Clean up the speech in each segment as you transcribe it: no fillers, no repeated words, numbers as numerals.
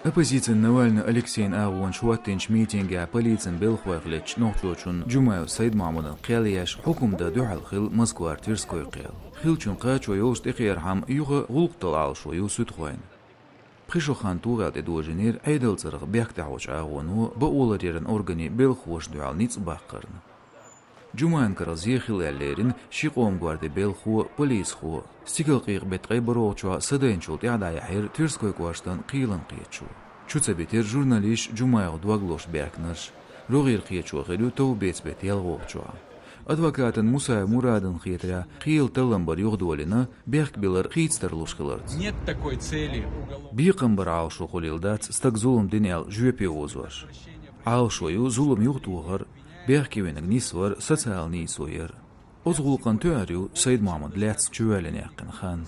Оппозиция Навальный Алексей Агуан шуаттинч митинга полицин белхвахлич нохчочун Жумаев Саид Мамудан قيالياش حكم دا دعال خل مسكوار تيرسكوي قيل خلچون قاچو يوست اخير هم يوغ غلقتل عالشو يوسوت خوين بخشو خان توغال دي دوجنير عيدل زرغ بيك دعوش اغوانو بأولاريرن اورغاني بالخوش دعال نيتس باقرن جمعان كرازي خلاليرن شيقوم غواردي بالخو بوليس خو ستيقل قيق بتقاي بروغچوا سدين شولت يعدا يحير تيرسكوي قواشتن قيلن قيتشو شوتسا بيتر جورناليش جمعايغ دواغلوش بيكنرش روغير قيتشو غيرو تو بيتس بيت يلغوغچوا Адвокатын Муса Мурадын хитря қиыл тылымбар юғдуалина бек билар қийтстарлуш қылырд. Нет такой цели. Бейқымбар алшу құлилдат стак зулым динел жүйепе озваш. Алшою зулым юғдуғыр бек кевенің нисвар социал нисуер. Озғулқан төәрю Саид Мамуд ләтс чуәлін яқын хан.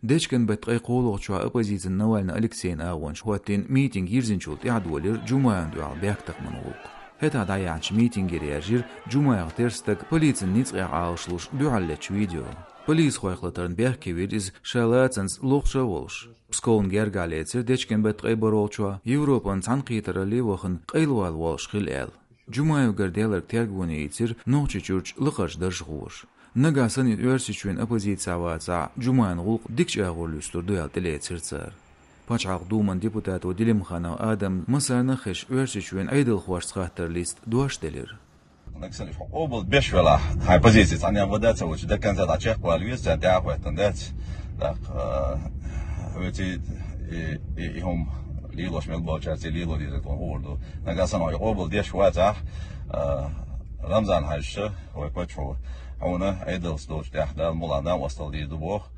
Дечкен бетқай қолуғчуа оппозицин Навальный Алексей Агуан шуаттин митинг ирзинчулт яғдуалир Жумаян дуал бек тақмын ұлқ. هتا دايانش ميتينج رياجير جمعة ترستك بوليسن نيتسقع عالشلوش دوعلتش فيديو بوليس خويخلترن بيحكي ويدز شالاتنس لوخشا ولش بسكون جرغاليتسر ديشكن بتقاي بروچوا يوروبان تنقيتر لي وخن قيلوال ولش خلال جمعة وغرديلر تيرغوني يتسر نوچي چورچ لقاش درشغوش نغاسن يورسيچوين оппозиция ваца جمعة غلق ديكش اغولوستر دوال تليتسر Пачақ думан депутату Дилимхана Адам мысарны хеш өрсічуен айдыл хуашсқаттыр лист дуаштелер. Обл бешвела хай позиции, они обладаются очень до конца до чех коалиция, да, в этом дать, так, эти и хом лилош мелбочарцы лило дизет он орду. Нагасан ой обл бешвела, Рамзан хайшы, ой почу, а он айдыл сточ, да, мулана остал лиду бог,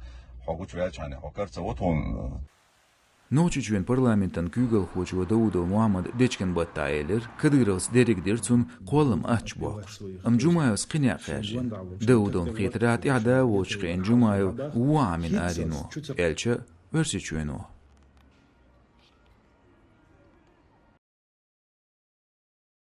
хогучвел чане, хокарца вот он. Ночичвен парламентан күгіл хочуа Даудов Мухаммад дечкен баттайелер, кадыровс дерек-дерцун қолым ач боқ. Жумаев сқиня қажи. Даудов хитрат яда вочқен Жумаев уамин арину. Элча өрсичуену.